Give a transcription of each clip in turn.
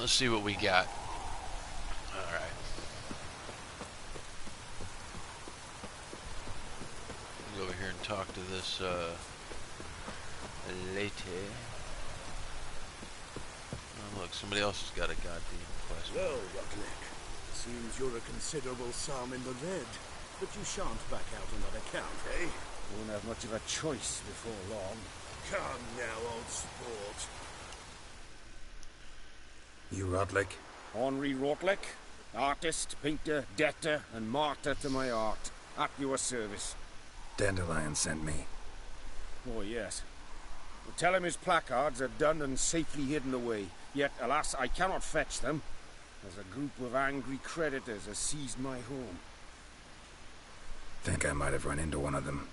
Let's see what we got. Alright. Go over here and talk to this lady. Oh, look, somebody else has got a goddamn quest. Well, Rocklick, seems you're a considerable sum in the red, but you shan't back out on that account, eh? Won't have much of a choice before long. Come now, old sport. You Rotlick? Henri Rotlick, artist, painter, debtor, and martyr to my art. At your service. Dandelion sent me. Oh, yes. Well, tell him his placards are done and safely hidden away. Yet, alas, I cannot fetch them, as a group of angry creditors has seized my home. Think I might have run into one of them.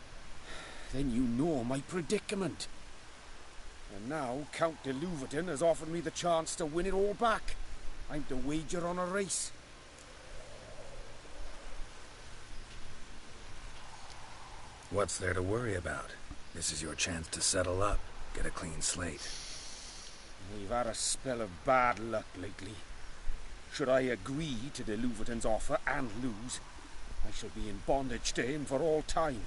Then you know my predicament. And now Count de Louverton has offered me the chance to win it all back. I'm to wager on a race. What's there to worry about? This is your chance to settle up, get a clean slate. We've had a spell of bad luck lately. Should I agree to de Louverton's offer and lose, I shall be in bondage to him for all time.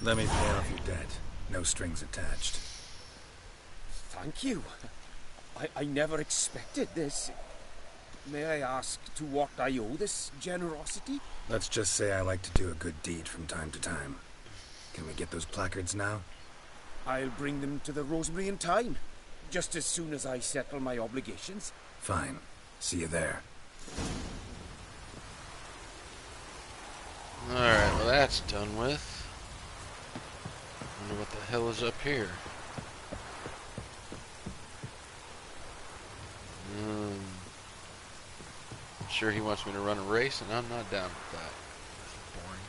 Let me pay off your debt. No strings attached. Thank you. I never expected this. May I ask to what I owe this generosity? Let's just say I like to do a good deed from time to time. Can we get those placards now? I'll bring them to the Rosemary in time, just as soon as I settle my obligations. Fine. See you there. Alright, well that's done with. Wonder what the hell is up here. I'm sure he wants me to run a race, and I'm not down with that. That's boring.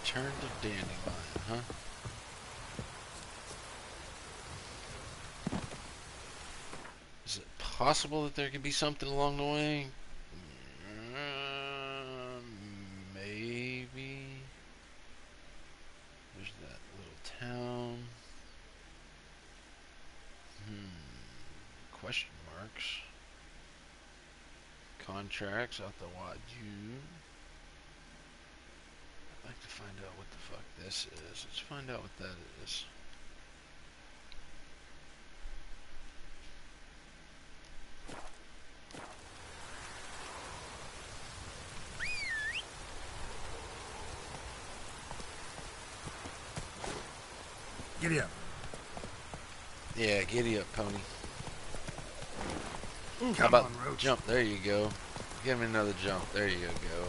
Return to Dandelion, huh? Is it possible that there could be something along the way? Maybe. There's that little town. Question marks. Contracts out the wazoo. I'd like to find out what the fuck this is. Let's find out what that is. Giddy up. Yeah, giddy up, pony. How Come about on, Roach. jump? There you go. Give me another jump. There you go.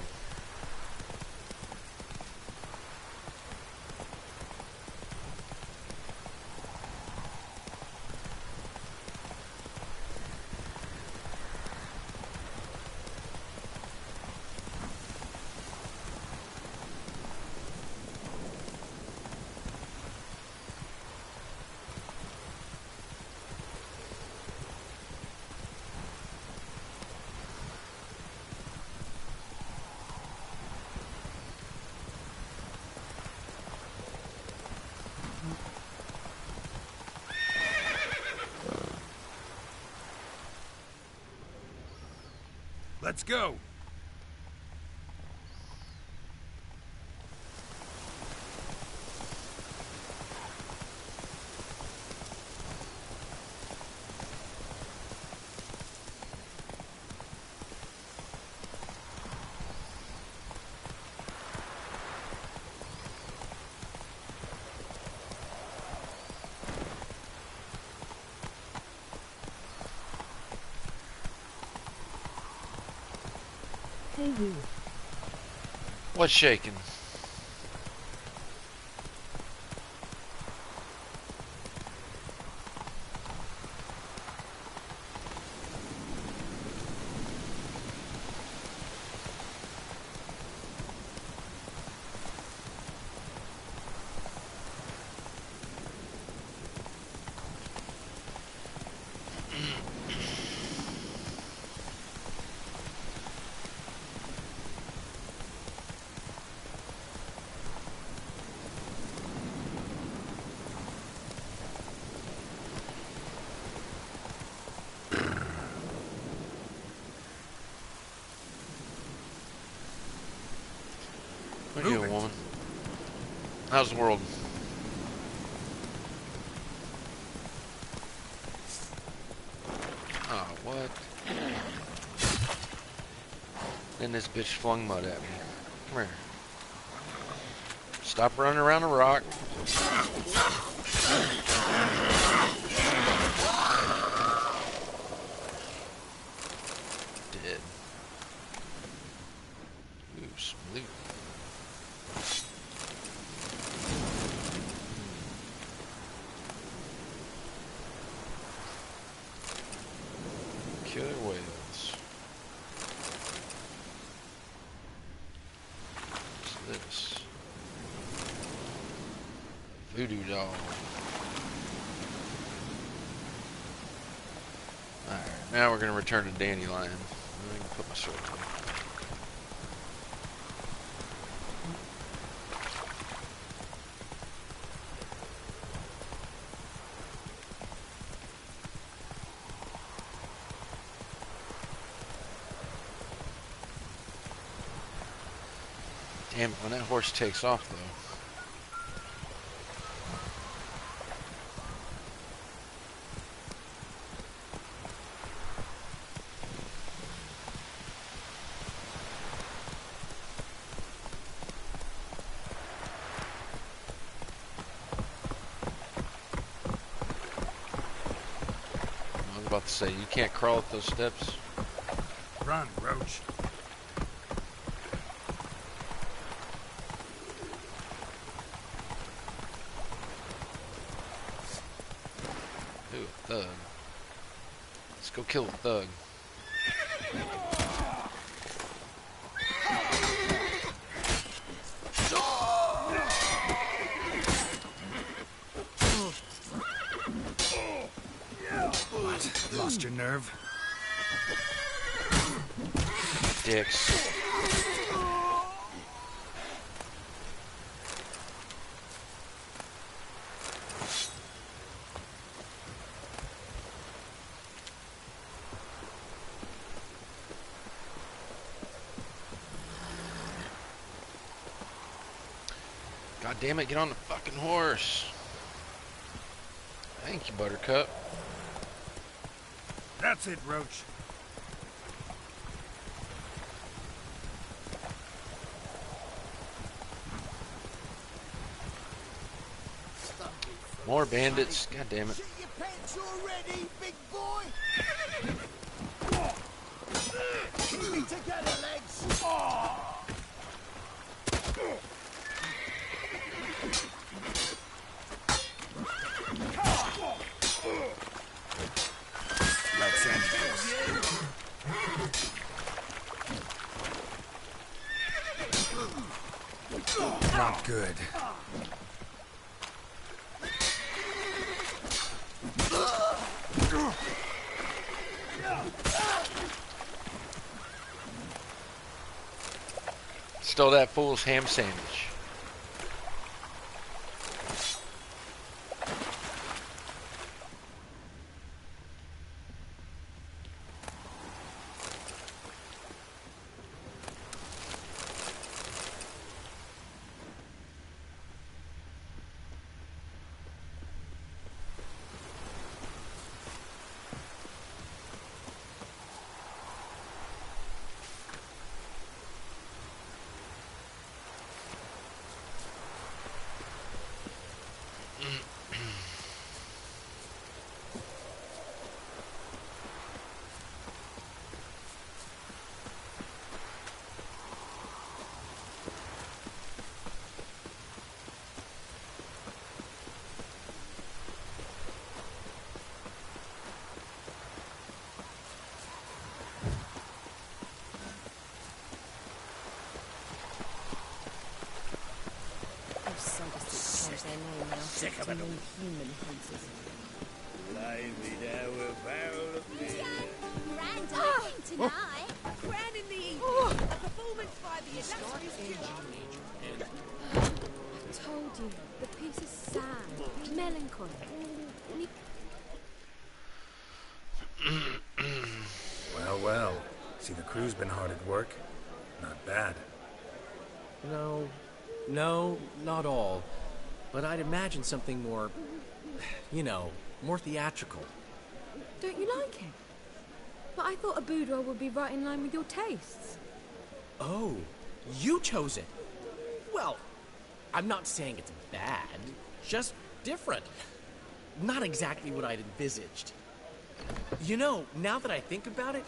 Let's go. Hey you. What's shaking? What are you doing, woman? How's the world? Oh, what? Then this bitch flung mud at me. Come here. Stop running around the rock. Dead. Ooh, some loot. Killer whales. What's this? Voodoo doll. Alright, now we're going to return to Dandelion. I can put my sword down. Damn it, when that horse takes off, though. I was about to say, you can't crawl up those steps. Run, Roach. Ooh, a thug. Let's go kill a thug. What? Lost your nerve? Dicks. God damn it, get on the fucking horse. Thank you, Buttercup. That's it, Roach. More bandits. God damn it. Shit your pants already, big boy! Keep me together, legs! Let's end this. Not good. Stole that fool's ham sandwich. Sick of it. Human hunters. Blimey, now we're barrel of beer. Grand opening tonight. Grand in the evening. A performance by the illustrious killer. I told you, the piece is sad, melancholy. Well, well. See, the crew's been hard at work. Not bad. No, not all. But I'd imagine something more, more theatrical. Don't you like it? But I thought a boudoir would be right in line with your tastes. Oh, you chose it. Well, I'm not saying it's bad, just different. Not exactly what I'd envisaged. Now that I think about it,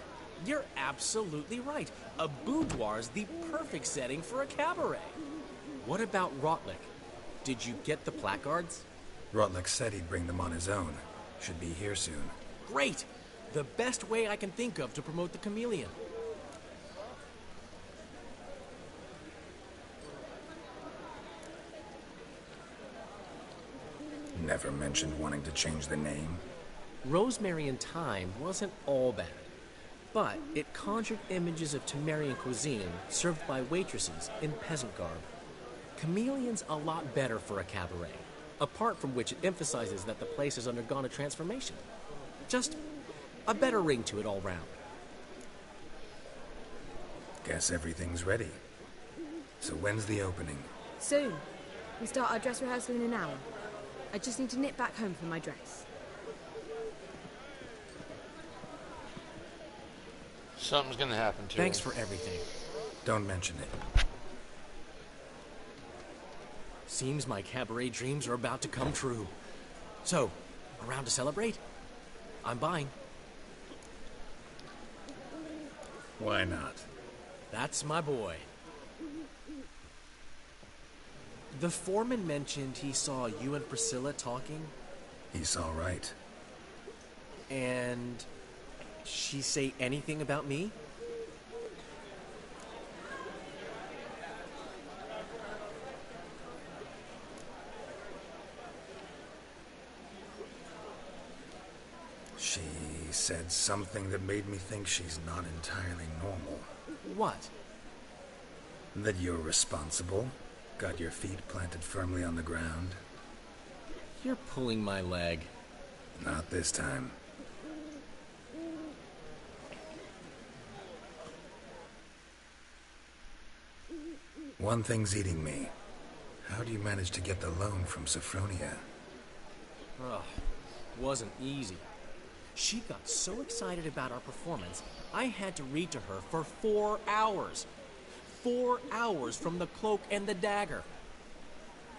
you're absolutely right. A boudoir's the perfect setting for a cabaret. What about Rotlick? Did you get the placards? Rotlick said he'd bring them on his own. Should be here soon. Great! The best way I can think of to promote the chameleon. Never mentioned wanting to change the name. Rosemary and Thyme wasn't all bad, but it conjured images of Temerian cuisine served by waitresses in peasant garb. Chameleon's a lot better for a cabaret, apart from which it emphasizes that the place has undergone a transformation. Just a better ring to it all round. Guess everything's ready. So when's the opening? Soon. We start our dress rehearsal in an hour. I just need to nip back home for my dress. Something's gonna happen to Thanks him. for everything. Don't mention it. Seems my cabaret dreams are about to come true. So, around to celebrate? I'm buying. Why not? That's my boy. The foreman mentioned he saw you and Priscilla talking, He's all right. and she say anything about me? She said something that made me think she's not entirely normal. What? That you're responsible, got your feet planted firmly on the ground. You're pulling my leg. Not this time. One thing's eating me. How do you manage to get the loan from Sophronia? Ugh, wasn't easy. She got so excited about our performance, I had to read to her for 4 hours. 4 hours from the Cloak and the Dagger.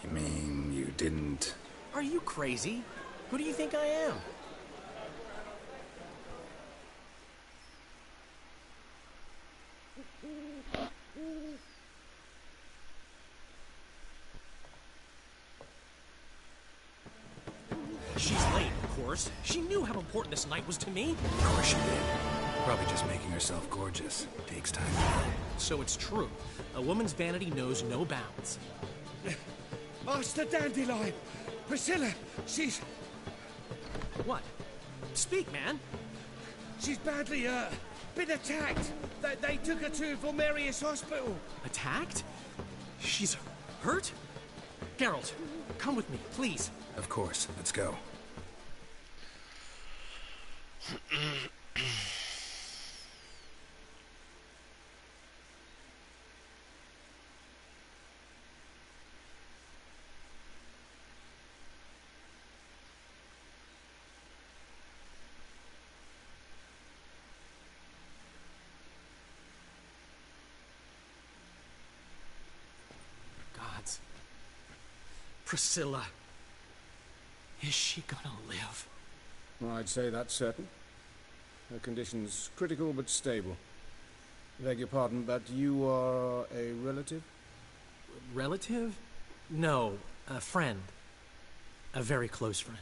You mean you didn't... Are you crazy? Who do you think I am? She's late, of course. She knew how important this night was to me. Of course she did. Probably just making herself gorgeous. Takes time. So it's true. A woman's vanity knows no bounds. Master Dandelion! Priscilla, she's What? Speak, man. badly, been attacked. They took her to Vulmerius Hospital. Attacked? She's hurt? Geralt, come with me, please. Of course. Let's go. Gods. Priscilla. Is she gonna live? I'd say that's certain. Her condition's critical but stable. Beg your pardon, but you are a relative? Relative? No, a friend. A very close friend.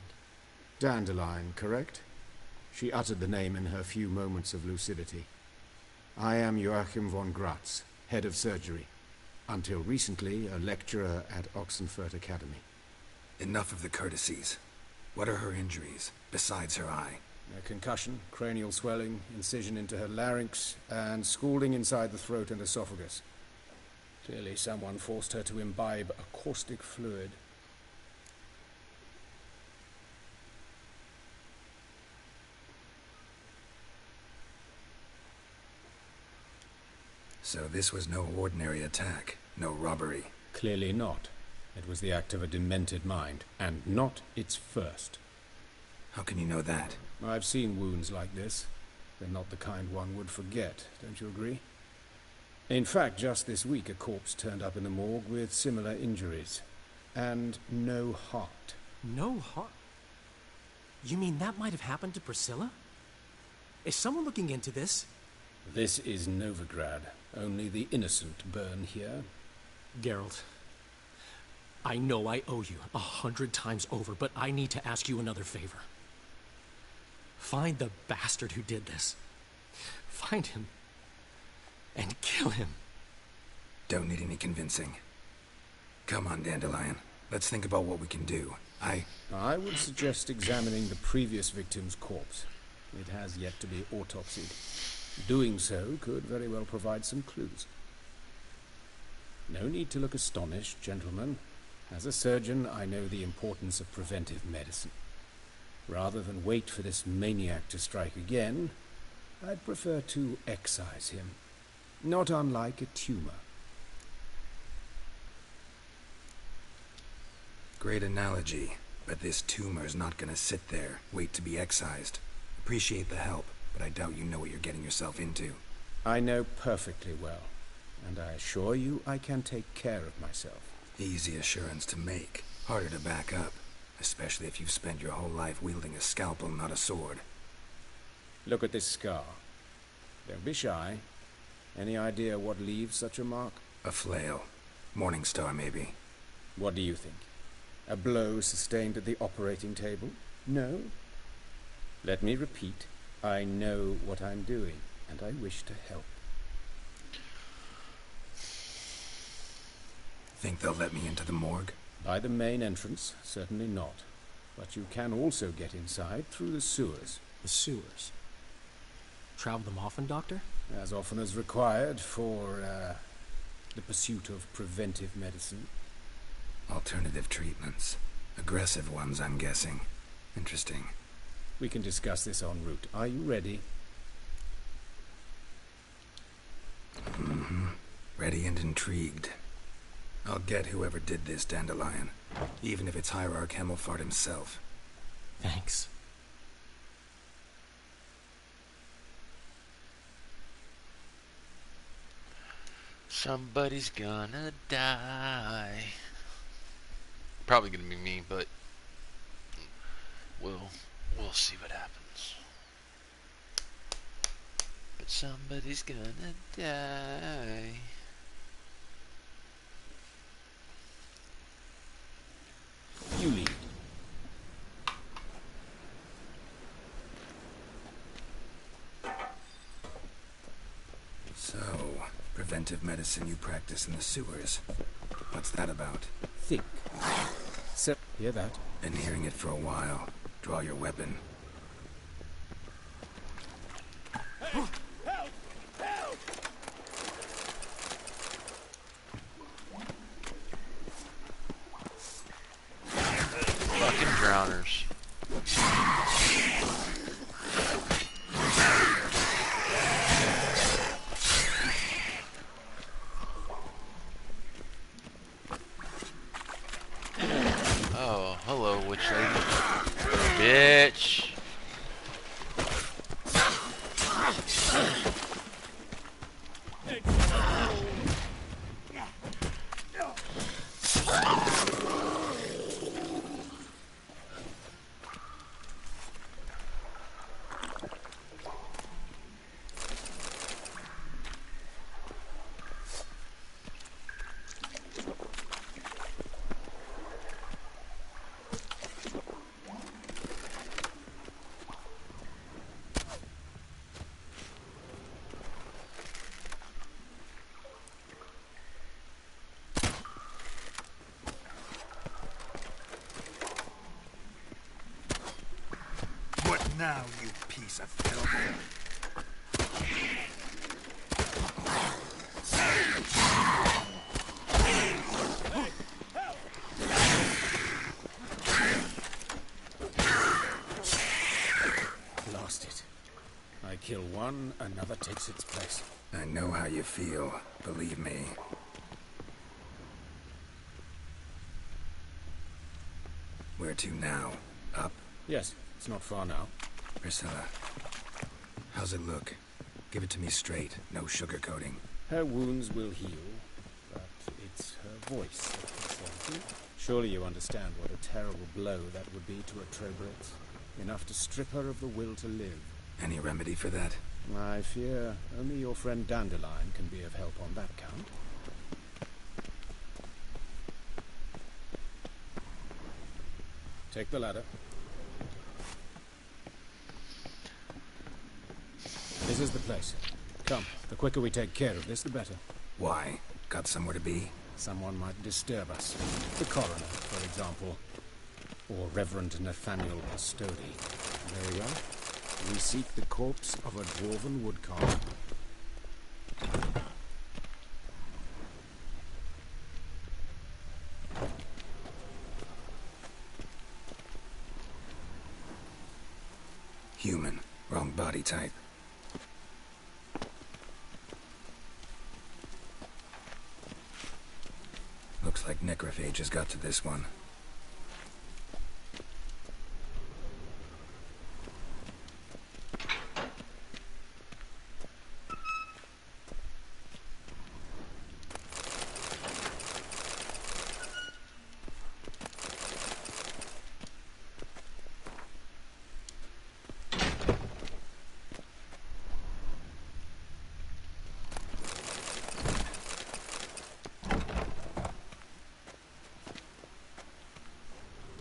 Dandelion, correct? She uttered the name in her few moments of lucidity. I am Joachim von Gratz, head of surgery. Until recently, a lecturer at Oxenfurt Academy. Enough of the courtesies. What are her injuries, besides her eye? A concussion, cranial swelling, incision into her larynx, and scalding inside the throat and esophagus. Clearly someone forced her to imbibe a caustic fluid. So this was no ordinary attack. No robbery. Clearly not. It was the act of a demented mind, and not its first. How can you know that? I've seen wounds like this. They're not the kind one would forget, don't you agree? In fact, just this week a corpse turned up in the morgue with similar injuries. And no heart. No heart? You mean that might have happened to Priscilla? Is someone looking into this? This is Novigrad. Only the innocent burn here. Geralt, I know I owe you 100 times over, but I need to ask you another favor. Find the bastard who did this. Find him. And kill him. Don't need any convincing. Come on, Dandelion. Let's think about what we can do. I would suggest examining the previous victim's corpse. It has yet to be autopsied. Doing so could very well provide some clues. No need to look astonished, gentlemen. As a surgeon, I know the importance of preventive medicine. Rather than wait for this maniac to strike again, I'd prefer to excise him. Not unlike a tumor. Great analogy, but this tumor's not gonna sit there, wait to be excised. Appreciate the help, but I doubt you know what you're getting yourself into. I know perfectly well, and I assure you I can take care of myself. Easy assurance to make, harder to back up, especially if you've spent your whole life wielding a scalpel, not a sword. Look at this scar. Don't be shy. Any idea what leaves such a mark? A flail. Morningstar, maybe. What do you think? A blow sustained at the operating table? No? Let me repeat. I know what I'm doing, and I wish to help. Think they'll let me into the morgue? By the main entrance, certainly not. But you can also get inside through the sewers. The sewers? Travel them often, Doctor? As often as required for, the pursuit of preventive medicine. Alternative treatments. Aggressive ones, I'm guessing. Interesting. We can discuss this en route. Are you ready? Mm-hmm. Ready and intrigued. I'll get whoever did this, Dandelion. Even if it's Hierarch Hemmelfart himself. Thanks. Somebody's gonna die. Probably gonna be me, but we'll see what happens. But somebody's gonna die. You lead. So, preventive medicine you practice in the sewers. What's that about? Think. So, hear that? Been hearing it for a while. Draw your weapon. Fucking drowners. Oh, hello, witch lady. Bitch. What now, you piece of filth? Lost it. I kill one, another takes its place. I know how you feel, believe me. Where to now? Up? Yes, it's not far now. Priscilla, how's it look? Give it to me straight, no sugarcoating. Her wounds will heal, but it's her voice that concerns you. Surely you understand what a terrible blow that would be to a Trobritz. Enough to strip her of the will to live. Any remedy for that? I fear only your friend Dandelion can be of help on that count. Take the ladder. This is the place. Come, the quicker we take care of this, the better. Why? Got somewhere to be? Someone might disturb us. The coroner, for example. Or Reverend Nathaniel Custody. Very well. We seek the corpse of a dwarven woodcarver. Human. Wrong body type. Looks like necrophages got to this one.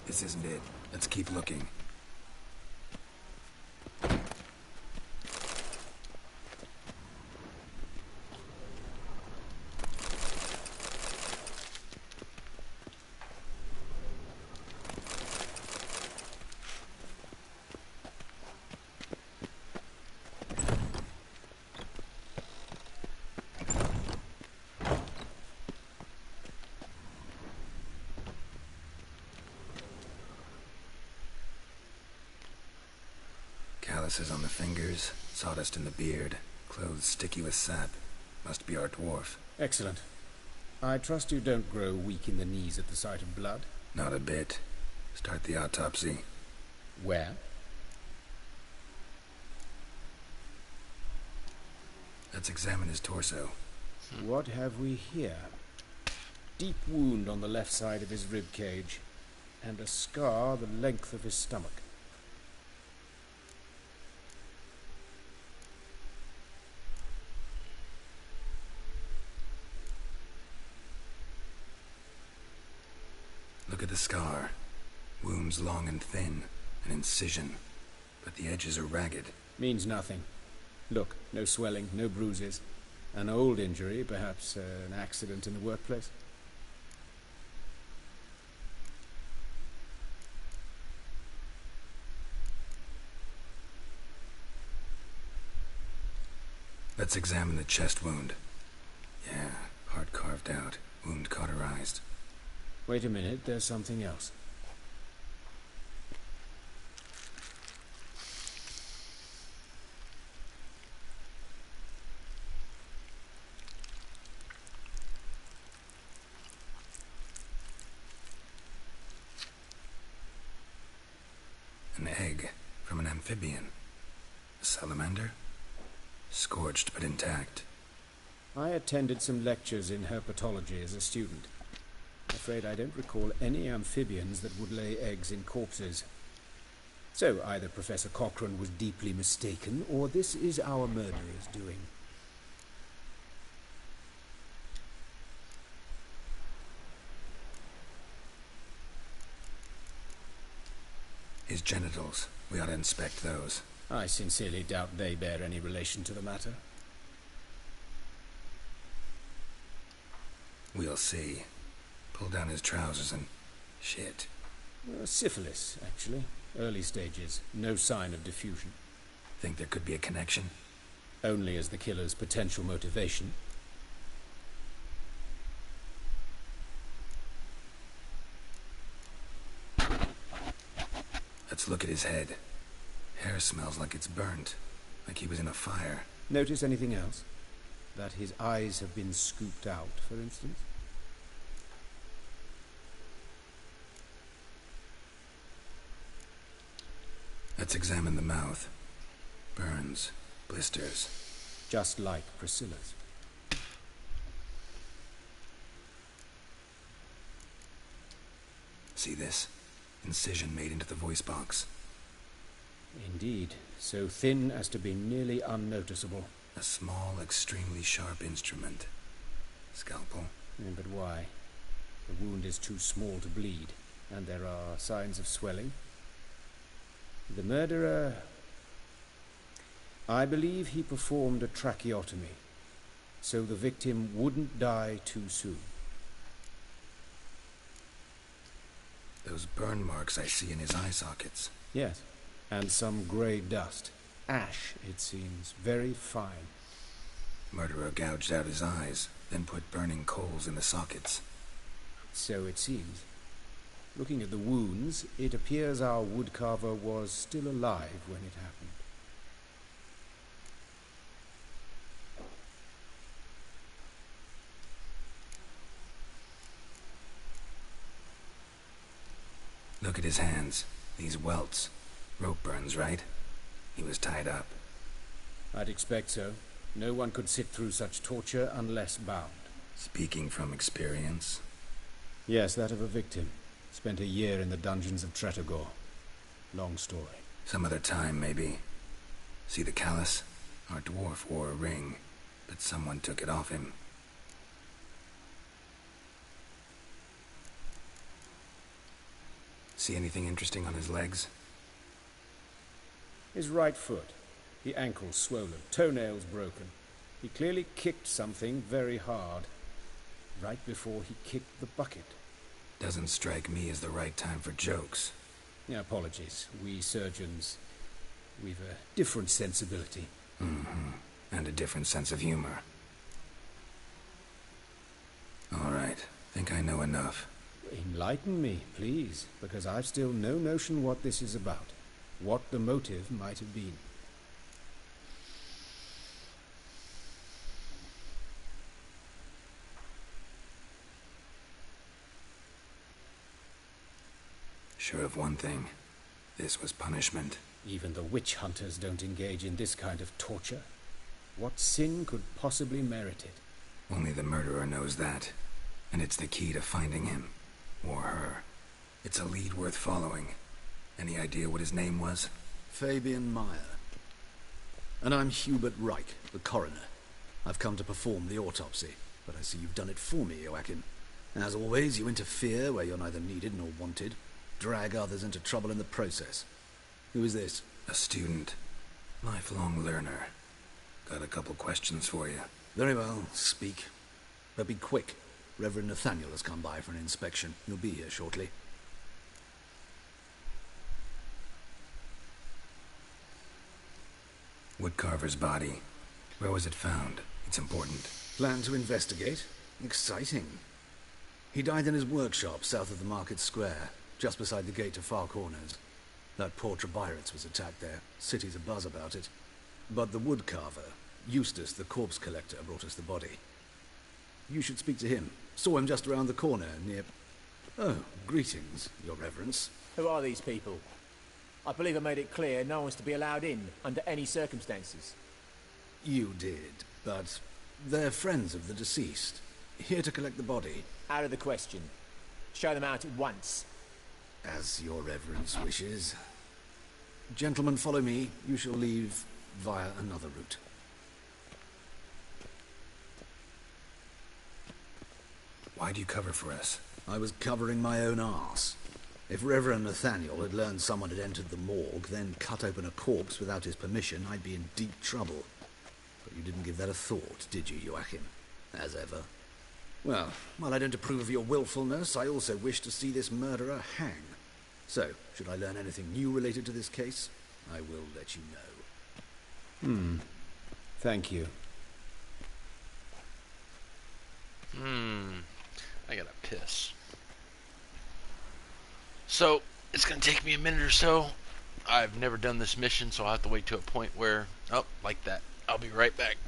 This isn't it. Let's keep looking. Calluses on the fingers, sawdust in the beard, clothes sticky with sap. Must be our dwarf. Excellent. I trust you don't grow weak in the knees at the sight of blood. Not a bit. Start the autopsy. Where? Let's examine his torso. What have we here? Deep wound on the left side of his rib cage, and a scar the length of his stomach. Look at the scar. Wounds long and thin, an incision, but the edges are ragged. Means nothing. Look, no swelling, no bruises. An old injury, perhaps an accident in the workplace. Let's examine the chest wound. Yeah, heart carved out, wound cauterized. Wait a minute, there's something else. An egg from an amphibian. A salamander? Scorched but intact. I attended some lectures in herpetology as a student. I'm afraid I don't recall any amphibians that would lay eggs in corpses. So either Professor Cochrane was deeply mistaken, or this is our murderer's doing. His genitals. We ought to inspect those. I sincerely doubt they bear any relation to the matter. We'll see. Pull down his trousers and... shit. Syphilis, actually. Early stages. No sign of diffusion. Think there could be a connection? Only as the killer's potential motivation. Let's look at his head. Hair smells like it's burnt. Like he was in a fire. Notice anything else? That his eyes have been scooped out, for instance? Let's examine the mouth. Burns, blisters. Just like Priscilla's. See this? Incision made into the voice box. Indeed, so thin as to be nearly unnoticeable. A small, extremely sharp instrument. Scalpel. But why? The wound is too small to bleed, and there are signs of swelling. The murderer... I believe he performed a tracheotomy, so the victim wouldn't die too soon. Those burn marks I see in his eye sockets. Yes, and some grey dust. Ash, it seems, very fine. Murderer gouged out his eyes, then put burning coals in the sockets. So it seems. Looking at the wounds, it appears our woodcarver was still alive when it happened. Look at his hands. These welts. Rope burns, right? He was tied up. I'd expect so. No one could sit through such torture unless bound. Speaking from experience. Yes, that of a victim. Spent a year in the dungeons of Tretogor. Long story. Some other time, maybe. See the callus? Our dwarf wore a ring, but someone took it off him. See anything interesting on his legs? His right foot. The ankle swollen, toenails broken. He clearly kicked something very hard. Right before he kicked the bucket. Doesn't strike me as the right time for jokes. Yeah, apologies. We surgeons, we've a different sensibility. Mm-hmm. And a different sense of humor. All right. Think I know enough. Enlighten me, please, because I've still no notion what this is about. What the motive might have been. Sure of one thing. This was punishment. Even the witch hunters don't engage in this kind of torture. What sin could possibly merit it? Only the murderer knows that. And it's the key to finding him. Or her. It's a lead worth following. Any idea what his name was? Fabian Meyer. And I'm Hubert Reich, the coroner. I've come to perform the autopsy, but I see you've done it for me, Joachim. As always, you interfere where you're neither needed nor wanted. Drag others into trouble in the process. Who is this? A student. Lifelong learner. Got a couple questions for you. Very well, speak. But be quick. Reverend Nathaniel has come by for an inspection. He'll be here shortly. Woodcarver's body. Where was it found? It's important. Plan to investigate? Exciting. He died in his workshop south of the market square, just beside the gate to Far Corners. That poor Trebirates was attacked there. City's abuzz about it. But the woodcarver, Eustace the corpse collector, brought us the body. You should speak to him. Saw him just around the corner near... Oh, greetings, your reverence. Who are these people? I believe I made it clear no one's to be allowed in under any circumstances. You did, but they're friends of the deceased. Here to collect the body. Out of the question. Show them out at once. As your reverence wishes. Gentlemen, follow me. You shall leave via another route. Why'd you cover for us? I was covering my own arse. If Reverend Nathaniel had learned someone had entered the morgue, then cut open a corpse without his permission, I'd be in deep trouble. But you didn't give that a thought, did you, Joachim? As ever. Well, while I don't approve of your willfulness, I also wish to see this murderer hang. So, should I learn anything new related to this case, I will let you know. Thank you. I gotta piss. So, it's gonna take me a minute or so. I've never done this mission, so I'll have to wait to a point where... Oh, like that. I'll be right back.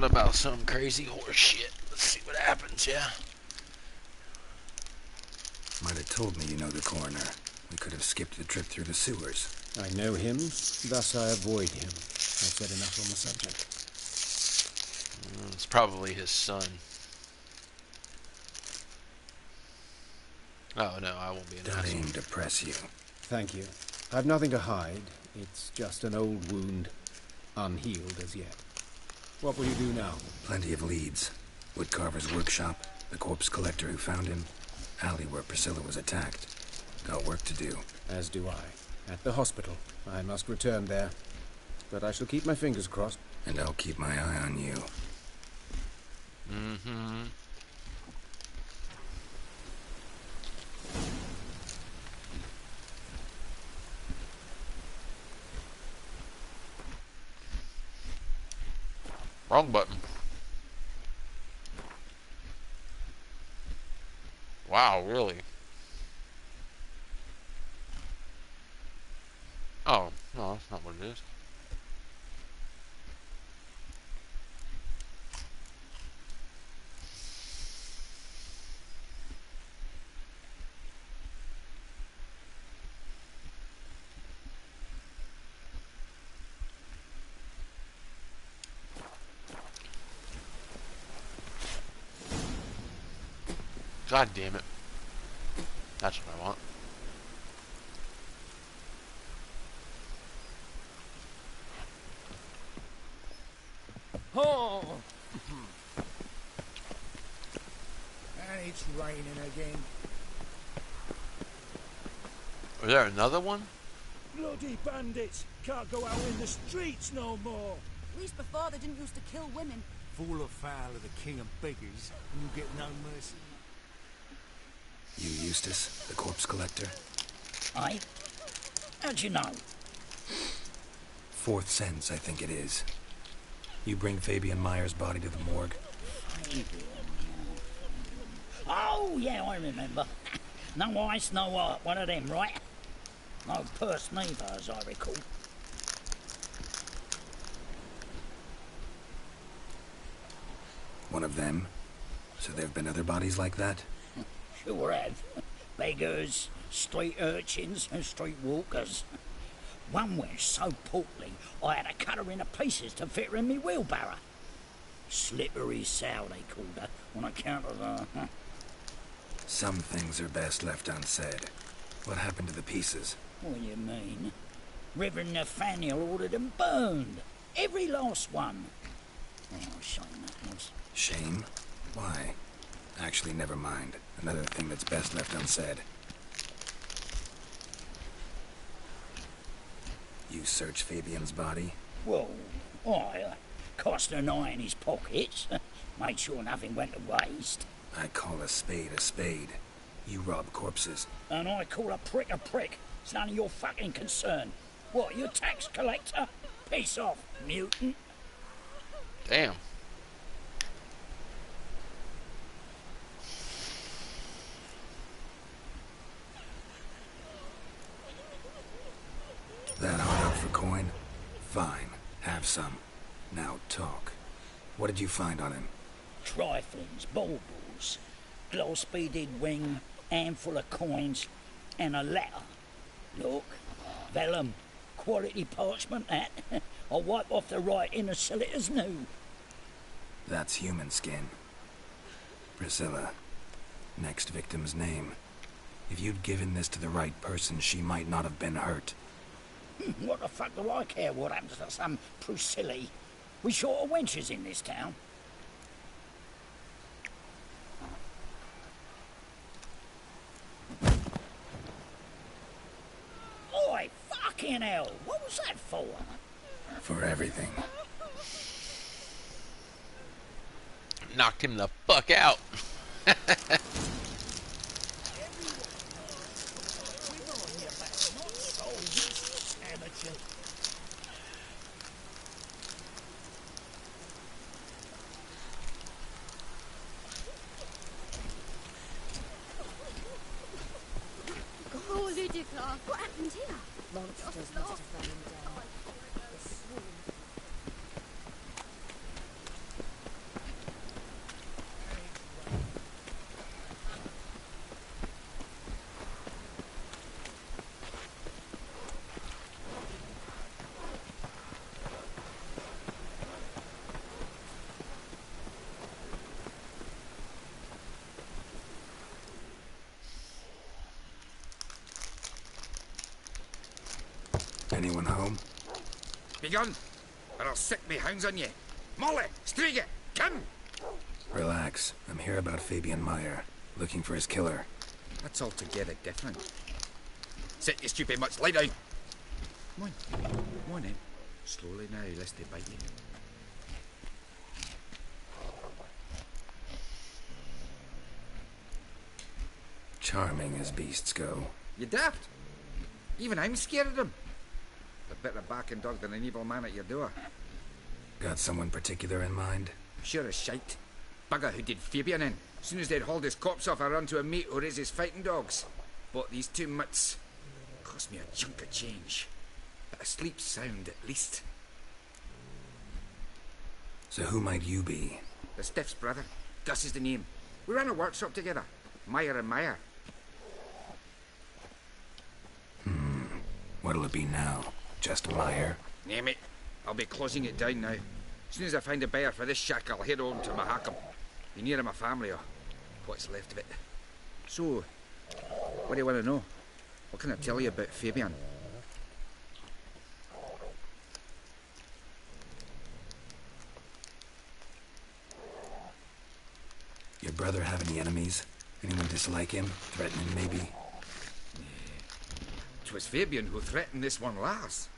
on about some crazy horse shit. Let's see what happens, yeah? Might have told me you know the coroner. We could have skipped the trip through the sewers. I know him, thus I avoid him. I've said enough on the subject. It's probably his son. Oh, no, I won't be an Don't asshole. aim to press you. Thank you. I've nothing to hide. It's just an old wound, unhealed as yet. What will you do now? Plenty of leads. Woodcarver's workshop, the corpse collector who found him, alley where Priscilla was attacked. Got work to do. As do I. At the hospital. I must return there. But I shall keep my fingers crossed. And I'll keep my eye on you. Mm-hmm. Wrong button. Wow, really? Oh, no, that's not what it is. God damn it. That's what I want. Oh! And it's raining again. Is there another one? Bloody bandits! Can't go out in the streets no more! At least before they didn't used to kill women. Fall afoul of the king of beggars, and you get no mercy. You Eustace, the corpse collector? Aye? How'd you know? Fourth sense, I think it is. You bring Fabian Meyer's body to the morgue? Oh, yeah, I remember. No ice, no art, one of them, right? No purse neither, as I recall. One of them? So there have been other bodies like that? Sure have. Beggars, street urchins, and street walkers. One went so portly, I had to cut her into pieces to fit her in me wheelbarrow. Slippery sow, they called her, on account of her. Some things are best left unsaid. What happened to the pieces? What do you mean? Reverend Nathaniel ordered them burned. Every last one. Oh, shame that was. Shame? Why? Actually, never mind. Another thing that's best left unsaid. You searched Fabian's body? Well, I cast an eye in his pockets. Made sure nothing went to waste. I call a spade a spade. You rob corpses. And I call a prick a prick. It's none of your fucking concern. What, you tax collector? Piss off, mutant. Damn. That hard up for coin? Fine. Have some. Now talk. What did you find on him? Triflings, baubles, gloss-beaded ring, handful of coins, and a letter. Look, vellum, quality parchment that. I'll wipe off the writing as sell it as new. That's human skin. Priscilla. Next victim's name. If you'd given this to the right person, she might not have been hurt. What the fuck do I care what happens to some Priscilla? We short of wenches in this town. Oi, fucking hell! What was that for? For everything. Knocked him the fuck out. Oh, Ludicrous, what happened here? Monsters must have run him down. Anyone home? Begone, or I'll sick me hounds on ye. Molly, Striga, come! Relax. I'm here about Fabian Meyer, looking for his killer. That's altogether different. Sit, you stupid much. Lie down. Come on. Come on, then. Slowly now, lest they bite you. Charming as beasts go. You daft. Even I'm scared of them. A better barking dog than an evil man at your door. Got someone particular in mind? Sure as shite. Bugger who did Fabian in. As soon as they'd hauled his corpse off, I run to a mate who raises fighting dogs. Bought these 2 mutts. Cost me a chunk of change. But I sleep sound at least. So who might you be? The Stiff's brother. Gus is the name. We ran a workshop together. Meyer and Meyer. What'll it be now? Just Meyer? Name it. I'll be closing it down now. As soon as I find a buyer for this shack, I'll head on to Mahakam. Be near my family, or what's left of it. So, what do you want to know? What can I tell you about Fabian? Your brother have any enemies? Anyone dislike him? Threaten him, maybe? 'Twas Fabian who threatened this one last.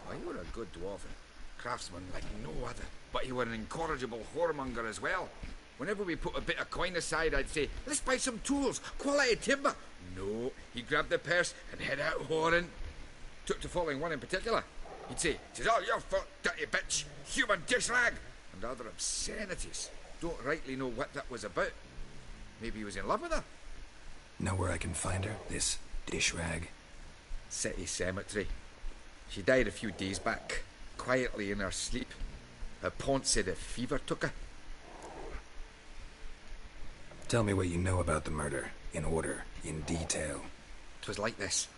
Why, you were a good dwarf and craftsman like no other. But you were an incorrigible whoremonger as well. Whenever we put a bit of coin aside, I'd say, let's buy some tools, quality timber. No, he grabbed the purse and head out whoring. Took to following one in particular. He'd say, "'Tis all your fault, dirty bitch, human dish rag," and other obscenities. Don't rightly know what that was about. Maybe he was in love with her. Know where I can find her? This dish rag? City cemetery. She died a few days back, quietly in her sleep. Her pont said a fever took her. Tell me what you know about the murder, in order, in detail. 'Twas like this.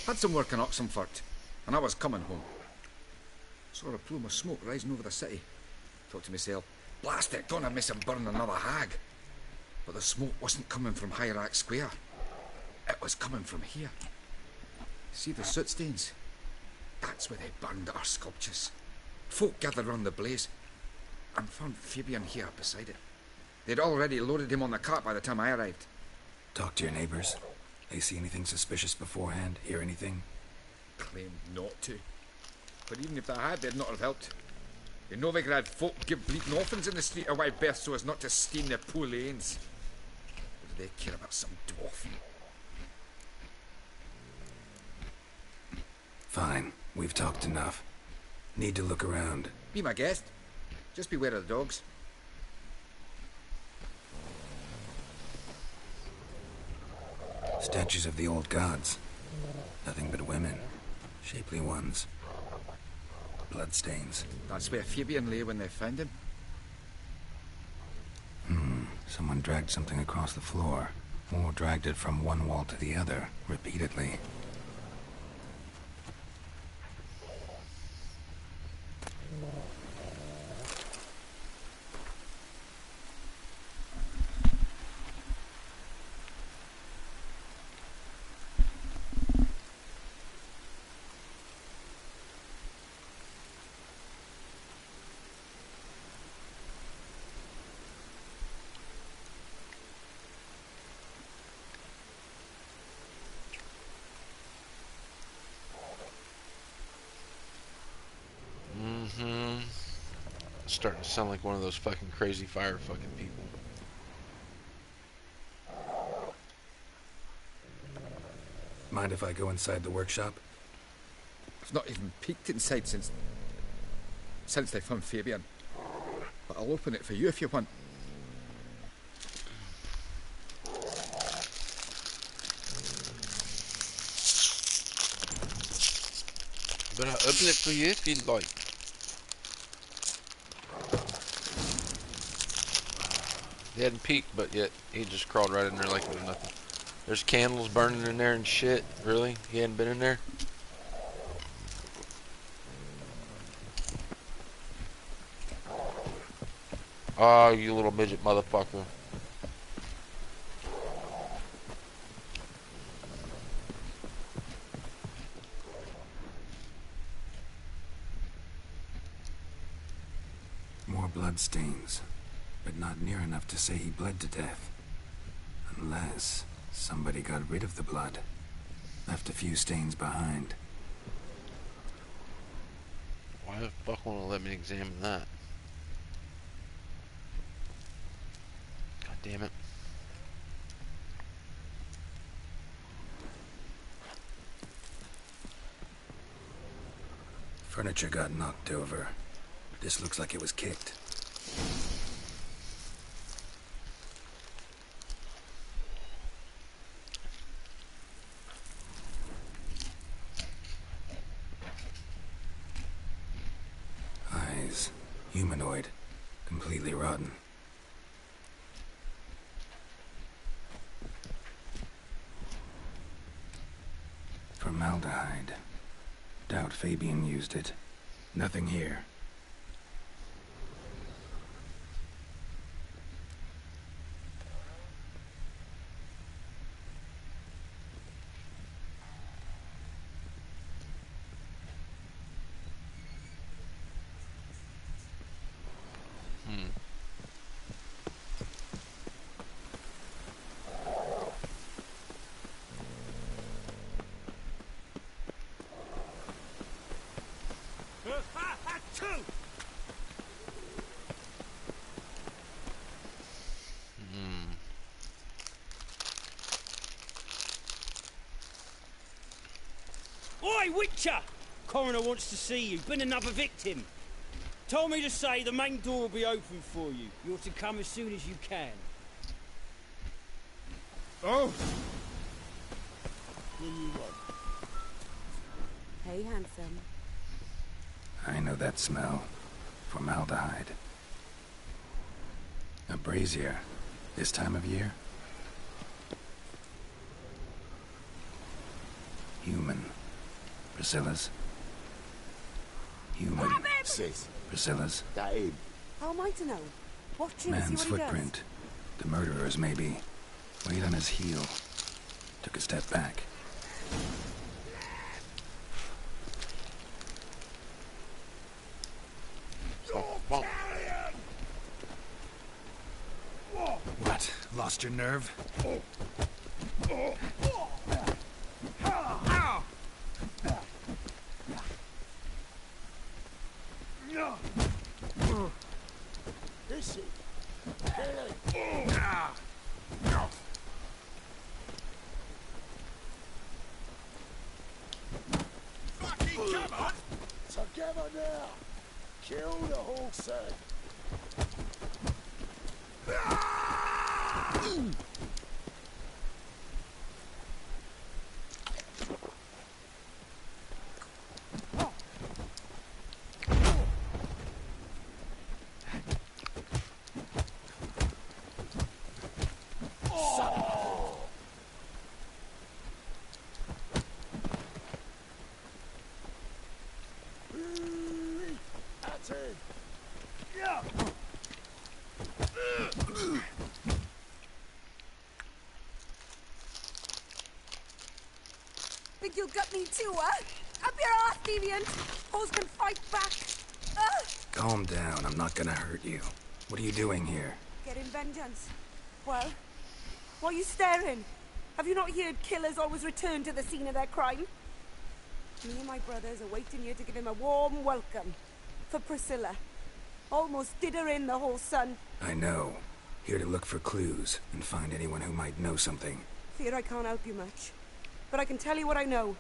Had some work in Oxenford, and I was coming home. Saw a plume of smoke rising over the city. Thought to myself, blast it, gonna miss him burn another hag. But the smoke wasn't coming from Hierarch Square. It was coming from here. See the soot stains? That's where they burned our sculptures. Folk gathered round the blaze and found Fabian here beside it. They'd already loaded him on the cart by the time I arrived. Talk to your neighbors. They see anything suspicious beforehand? Hear anything? Claimed not to. But even if they had, they'd not have helped. In Novigrad, folk give bleating orphans in the street a wide berth so as not to stain their poor lanes. What do they care about some dwarf? Fine. We've talked enough. Need to look around. Be my guest. Just beware of the dogs. Statues of the old gods. Nothing but women. Shapely ones. Bloodstains. That's where Fabian lay when they found him. Someone dragged something across the floor. Or dragged it from one wall to the other, repeatedly. Starting to sound like one of those fucking crazy fire fucking people. Mind if I go inside the workshop? I've not even peeked inside since they found Fabian. But I'll open it for you if you want. But I'll open it for you if you'd like. He hadn't peeked, but yet he just crawled right in there like it was nothing. There's candles burning in there and shit. Really? He hadn't been in there? Oh, you little midget motherfucker. bloodstains, but not near enough to say he bled to death. Unless somebody got rid of the blood, left a few stains behind. Why the fuck won't it let me examine that? God damn it. Furniture got knocked over. This looks like it was kicked. Eyes. Humanoid. Completely rotten. Formaldehyde. Doubt Fabian used it. Nothing here. Oi, Witcher! Coroner wants to see you. Been another victim. Told me to say the main door will be open for you. You're to come as soon as you can. Oh! What do you want? Hey, handsome. I know that smell. Formaldehyde. A brazier. This time of year? Human. Priscilla's. Human. Sis. Priscilla's. That him. How am I to know? Watch him, Man's see what he footprint. The murderer's, maybe. Weight on his heel. Took a step back. What? Lost your nerve? Is it? Fucking come on! Together now! Kill the whole set! That's it! Yeah! Think you'll gut me too, huh? Up your ass, deviant! Hoes can fight back! Calm down, I'm not gonna hurt you. What are you doing here? Getting vengeance. Well, why are you staring? Have you not heard killers always return to the scene of their crime? Me and my brothers are waiting here to give him a warm welcome. For Priscilla. Almost did her in, the whole son. I know. Here to look for clues and find anyone who might know something. Fear I can't help you much. But I can tell you what I know.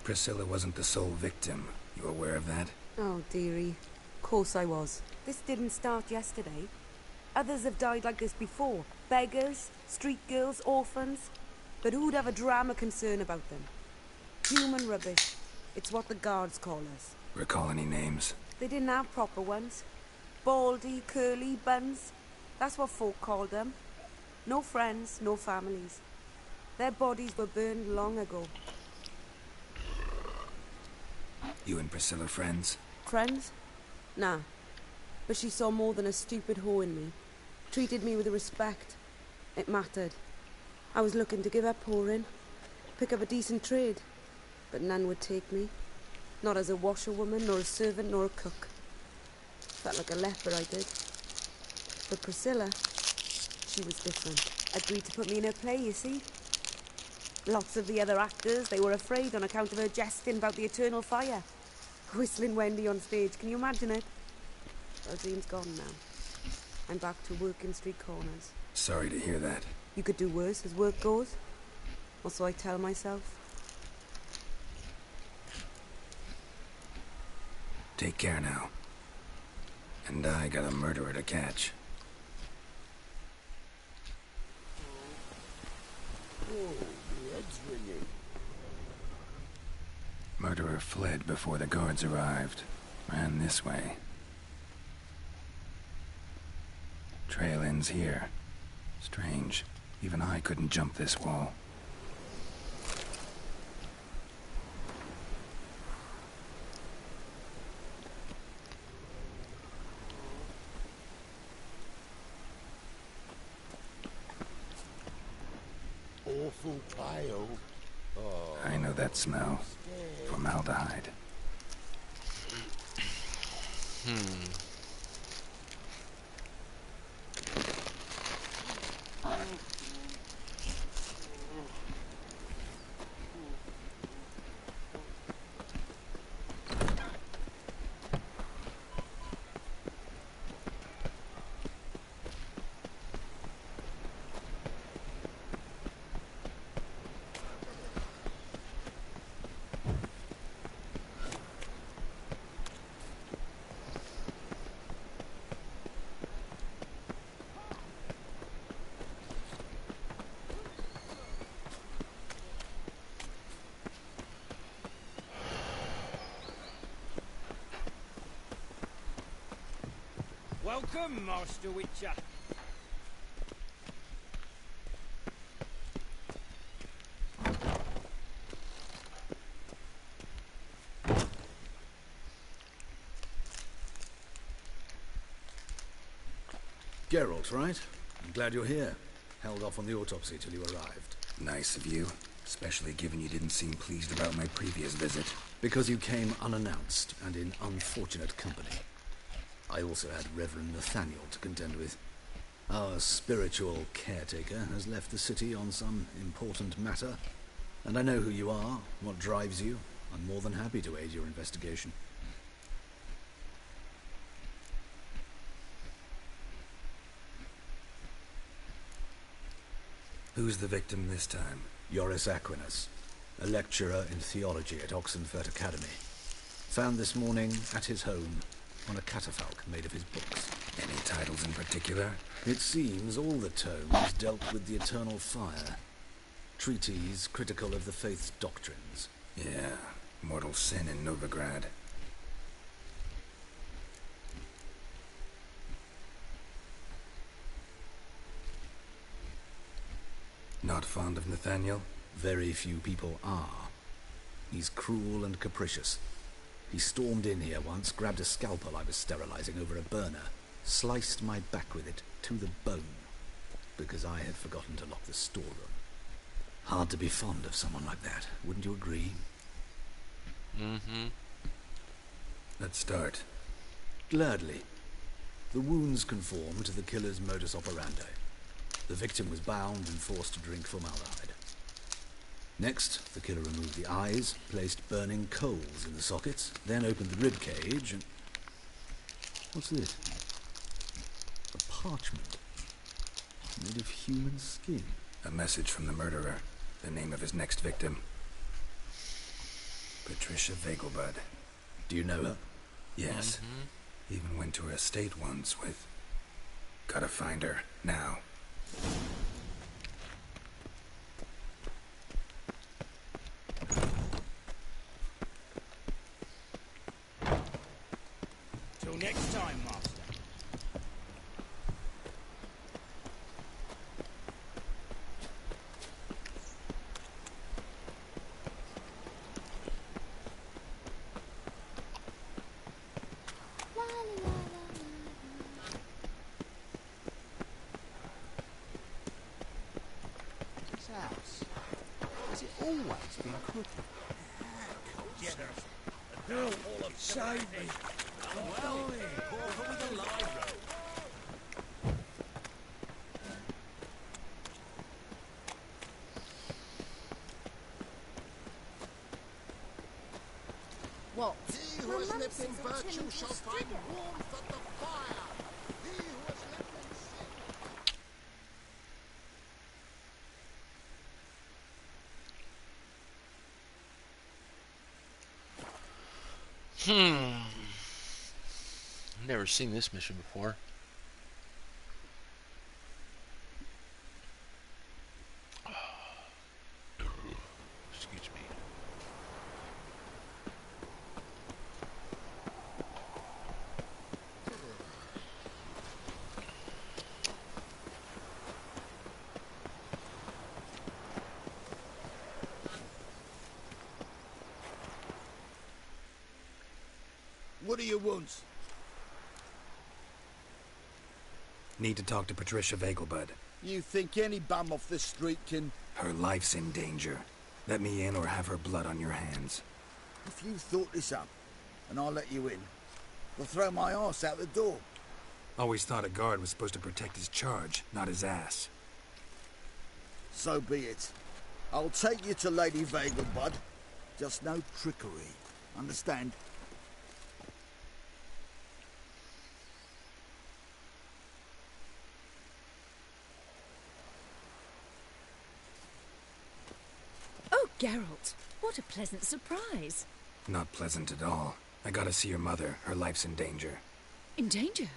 Priscilla wasn't the sole victim. You aware of that? Oh, dearie. Of course I was. This didn't start yesterday. Others have died like this before. Beggars, street girls, orphans. But who'd have a drama concern about them? Human rubbish. It's what the guards call us. Recall any names? They didn't have proper ones. Baldy, curly, buns. That's what folk called them. No friends, no families. Their bodies were burned long ago. You and Priscilla friends? Friends? Nah. But she saw more than a stupid whore in me. Treated me with respect. It mattered. I was looking to give up whoring. Pick up a decent trade. But none would take me. Not as a washerwoman, nor a servant, nor a cook. Felt like a leper, I did. But Priscilla, she was different. Agreed to put me in her play, you see. Lots of the other actors, they were afraid on account of her jesting about the eternal fire. Whistling Wendy on stage, can you imagine it? Our dream's gone now. I'm back to working street corners. Sorry to hear that. You could do worse as work goes. Or so I tell myself. Take care now. And I got a murderer to catch. Whoa, the head's ringing. Murderer fled before the guards arrived. Ran this way. Trail ends here. Strange. Even I couldn't jump this wall. Awful pale. Oh, I know that smell. Formaldehyde. Welcome, Master Witcher. Geralt, right? I'm glad you're here. Held off on the autopsy till you arrived. Nice of you. Especially given you didn't seem pleased about my previous visit. Because you came unannounced and in unfortunate company. I also had Reverend Nathaniel to contend with. Our spiritual caretaker has left the city on some important matter, and I know who you are, what drives you. I'm more than happy to aid your investigation. Who's the victim this time? Joris Aquinas, a lecturer in theology at Oxenfurt Academy. Found this morning at his home on a catafalque made of his books. Any titles in particular? It seems all the tomes dealt with the eternal fire. Treatises critical of the faith's doctrines. Yeah, mortal sin in Novigrad. Not fond of Nathaniel? Very few people are. He's cruel and capricious. He stormed in here once, grabbed a scalpel I was sterilizing over a burner, sliced my back with it to the bone, because I had forgotten to lock the storeroom. Hard to be fond of someone like that, wouldn't you agree? Mm-hmm. Let's start. Gladly. The wounds conform to the killer's modus operandi. The victim was bound and forced to drink formaldehyde. Next, the killer removed the eyes, placed burning coals in the sockets, then opened the rib cage and... What's this? A parchment. Made of human skin. A message from the murderer. The name of his next victim. Patricia Vegelbud. Do you know her? Yes. Even went to her estate once with... Gotta find her, now. Till next time, Master. This house, has it always been crooked? Save me. I'm dying. What? He who has lived in virtue shall find warmth at the fire. He who has lived in sin. Never seen this mission before. Excuse me. What do you want? Need to talk to Patricia Vegelbud. You think any bum off the street can... Her life's in danger. Let me in or have her blood on your hands. If you thought this up, and I'll let you in, they'll throw my arse out the door. Always thought a guard was supposed to protect his charge, not his ass. So be it. I'll take you to Lady Vegelbud. Just no trickery. Understand? Oh, Geralt, what a pleasant surprise. Not pleasant at all. I gotta see your mother. Her life's in danger. In danger?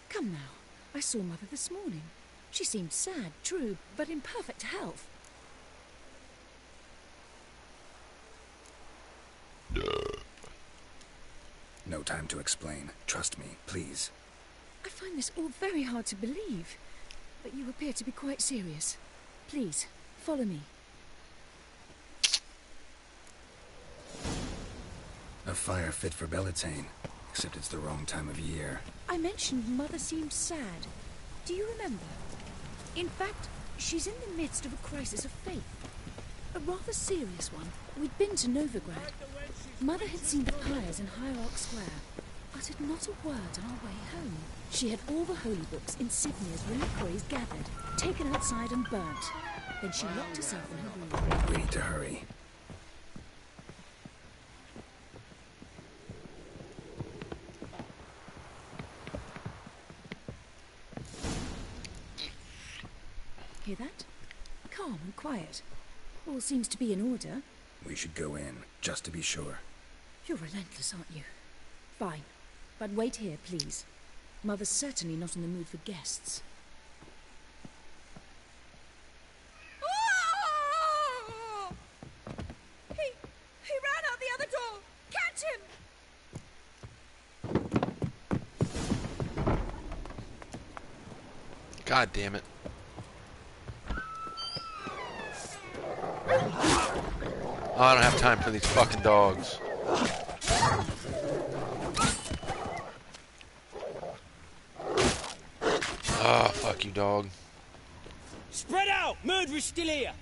Come now, I saw Mother this morning. She seemed sad, true, but in perfect health. No time to explain. Trust me, please. I find this all very hard to believe, but you appear to be quite serious. Please, follow me. A fire fit for Bellatane, except it's the wrong time of year. I mentioned Mother seemed sad. Do you remember? In fact, she's in the midst of a crisis of faith. A rather serious one. We'd been to Novigrad. Mother had seen the pyres in Hierarch Square, uttered not a word on our way home. She had all the holy books, insignias, reliquaries gathered, taken outside and burnt. Then she locked herself in her room. We need to hurry. Hear that? Calm and quiet. All seems to be in order. We should go in, just to be sure. You're relentless, aren't you? Fine. But wait here, please. Mother's certainly not in the mood for guests. Oh! He ran out the other door! Catch him! God damn it. Oh, I don't have time for these fucking dogs. Oh, fuck you, dog. Spread out! Murderer's still here!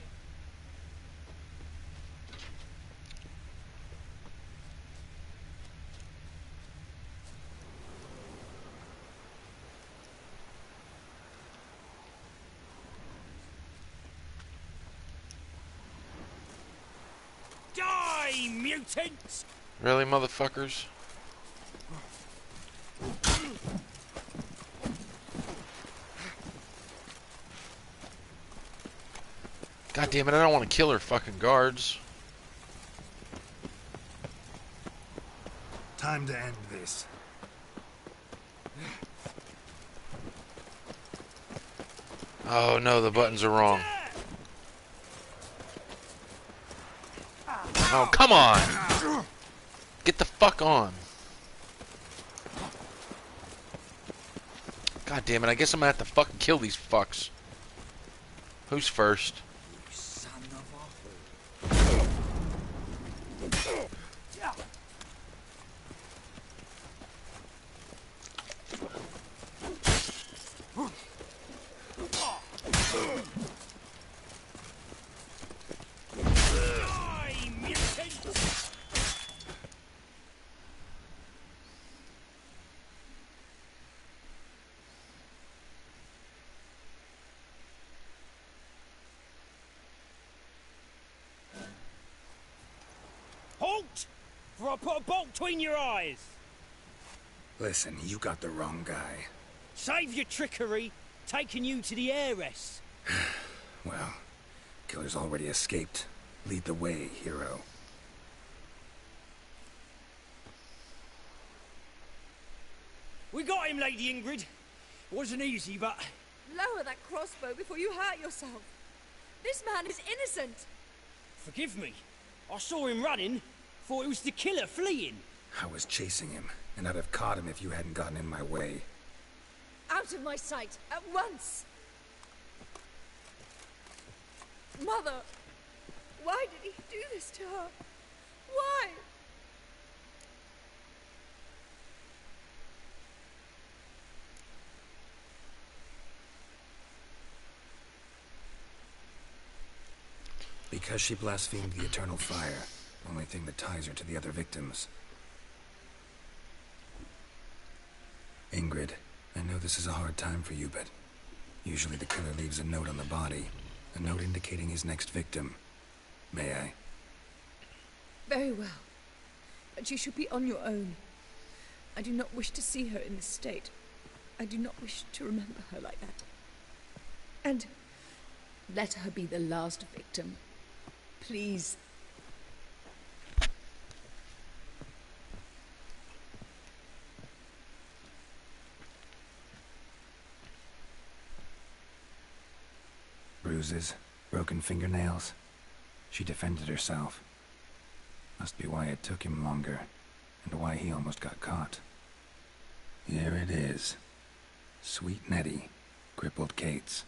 Die, mutants! Really, motherfuckers? God damn it, I don't want to kill her fucking guards. Time to end this. Oh no, the buttons are wrong. Oh, come on! Get the fuck on. God damn it, I guess I'm gonna have to fucking kill these fucks. Who's first? I put a bolt between your eyes. Listen, you got the wrong guy. Save your trickery, taking you to the heiress. Well, killer's already escaped. Lead the way, hero. We got him, Lady Ingrid. Wasn't easy, but... Lower that crossbow before you hurt yourself. This man is innocent. Forgive me. I saw him running. Thought it was the killer fleeing. I was chasing him, and I'd have caught him if you hadn't gotten in my way. Out of my sight, at once! Mother! Why did he do this to her? Why? Because she blasphemed the eternal fire. Only thing that ties her to the other victims. Ingrid, I know this is a hard time for you, but usually the killer leaves a note on the body. A note indicating his next victim. May I? Very well. But you should be on your own. I do not wish to see her in this state. I do not wish to remember her like that. And let her be the last victim. Please. Bruises, broken fingernails. She defended herself. Must be why it took him longer, and why he almost got caught. Here it is. Sweet Nettie, crippled Kate's.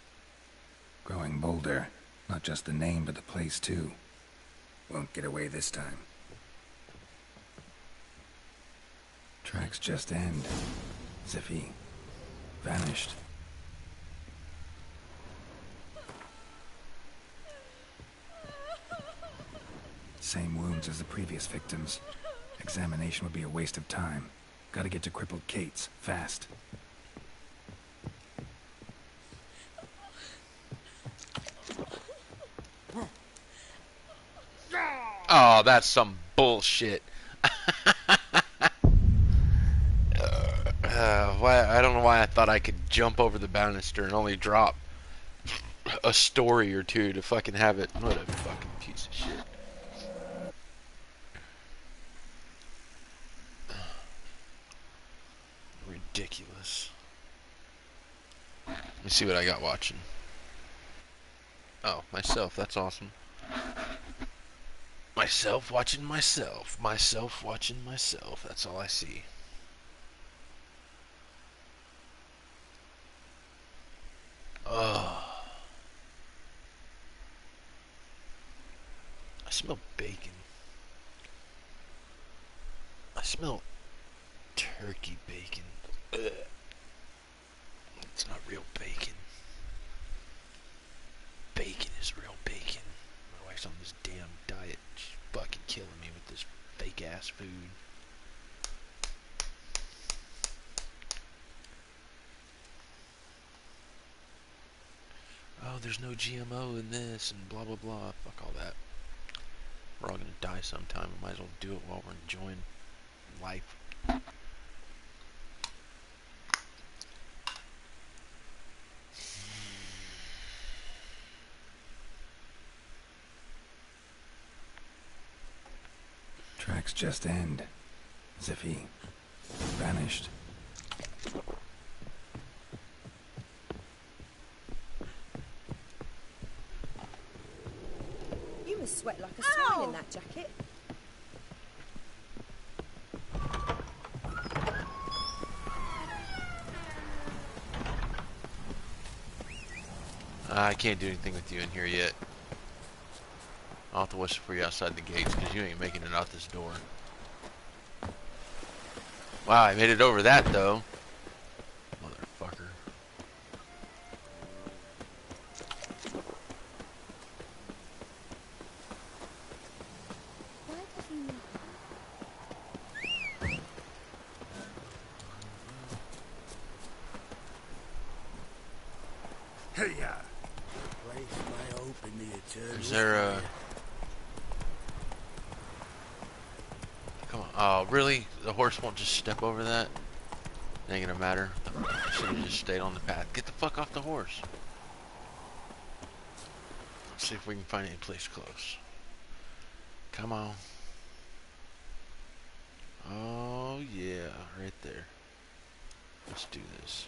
Growing bolder, not just the name but the place too. Won't get away this time. Tracks just end. Ziffy. Vanished. Same wounds as the previous victims. Examination would be a waste of time. Gotta get to crippled Kate's, fast. Oh, that's some bullshit. Why? I don't know why I thought I could jump over the banister and only drop a story or two to fucking have it. What a fucking piece of shit. Ridiculous. Let me see what I got watching. Oh, myself. That's awesome. Myself watching myself. Myself watching myself. That's all I see. Oh. I smell bacon. I smell turkey bacon. Ugh. It's not real bacon. Bacon is real bacon. My wife's on this damn diet. She's fucking killing me with this fake ass food. Oh, there's no GMO in this and blah blah blah. Fuck all that. We're all gonna die sometime. We might as well do it while we're enjoying life. Tracks just end. Ziffy. Vanished. You must sweat like a swine in that jacket. I can't do anything with you in here yet. I'll have to whistle for you outside the gates because you ain't making it out this door. Wow, I made it over that though. Motherfucker. Hey, place my hope in the eternal. Is there a... Come on. Oh, really? The horse won't just step over that? It ain't gonna matter. Should have just stayed on the path. Get the fuck off the horse. Let's see if we can find any place close. Come on. Oh, yeah. Right there. Let's do this.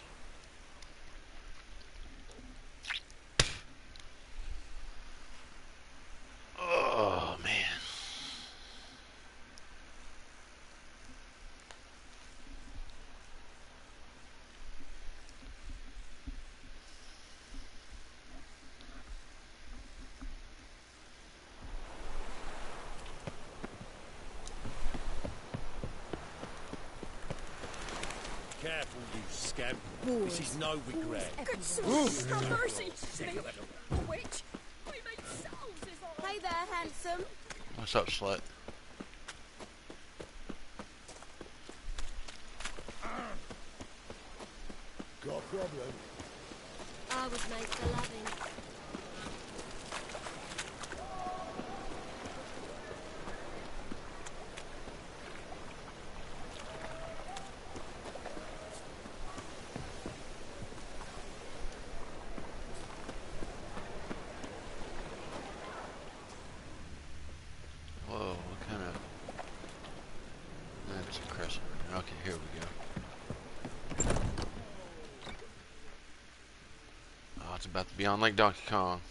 Oh, man. Careful, you scamp. This is no regret. Good sauce. Have mercy. Me, a witch. We make sounds as I... Hey there, handsome. What's up, slut? Got a problem? I was made for loving. Whoa, what kind of... That's a crescent. Okay, here we go. Oh, it's about to be on like Donkey Kong.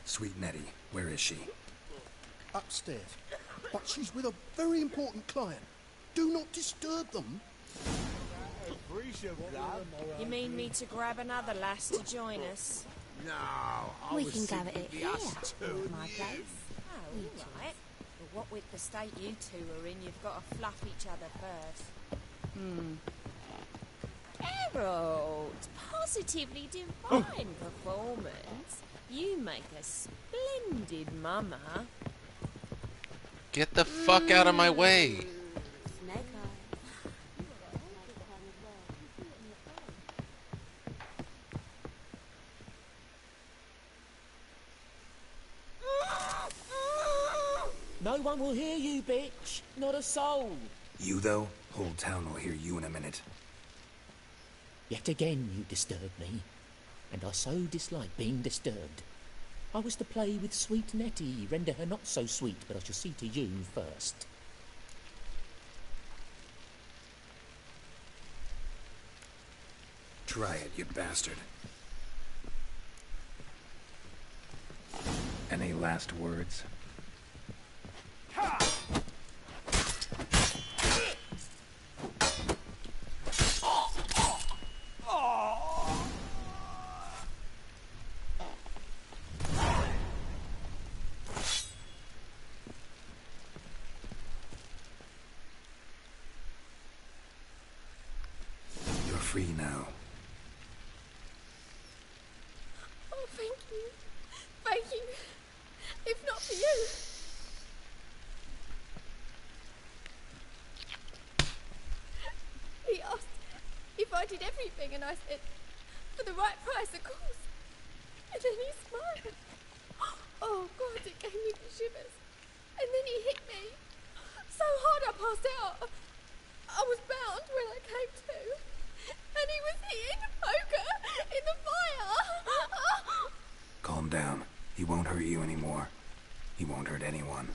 Sweet Nettie, where is she? Upstairs. But she's with a very important client. Do not disturb them. You mean me to grab another lass to join us? No, I We was can gather thinking it the here, us two at and my you. place. Oh, all right. But what with the state you two are in, you've got to fluff each other first. Harold, positively divine performance. You make a splendid mama. Get the fuck out of my way! Snake eye. No one will hear you, bitch. Not a soul. You, though? Whole town will hear you in a minute. Yet again you disturb me, and I so dislike being disturbed. I was to play with sweet Nettie, render her not so sweet, but I shall see to you first. Try it, you bastard. Any last words? You're free now. Oh, thank you. Thank you. If not for you... He asked if I did everything, and I said, for the right price, of course. And then he smiled. Oh, God, it gave me the shivers. And then he hit me so hard I passed out. I was bound when I came to. And he was hitting the poker in the fire. Calm down. He won't hurt you anymore. He won't hurt anyone.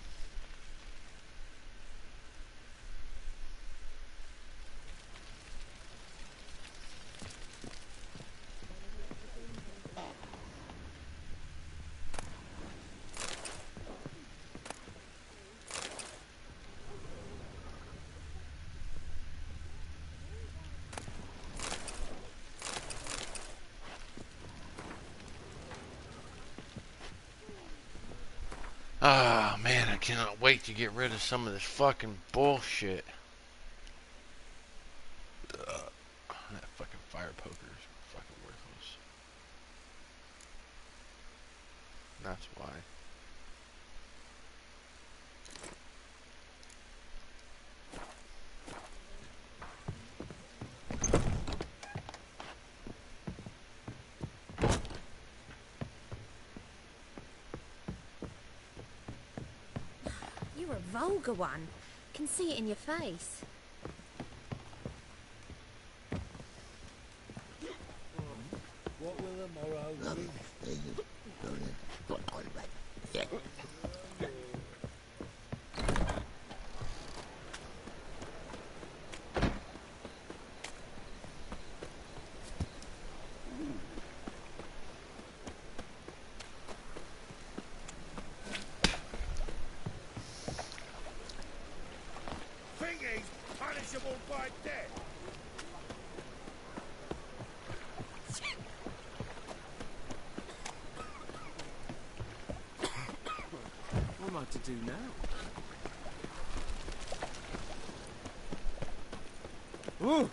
Ah, man, I cannot wait to get rid of some of this fucking bullshit. That fucking fire poker is fucking worthless. That's why. You're a vulgar one. can see it in your face. What will the morrow bring? Thingy's punishable by death. What am I to do now? Ooh!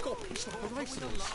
Got a piece of bracelets.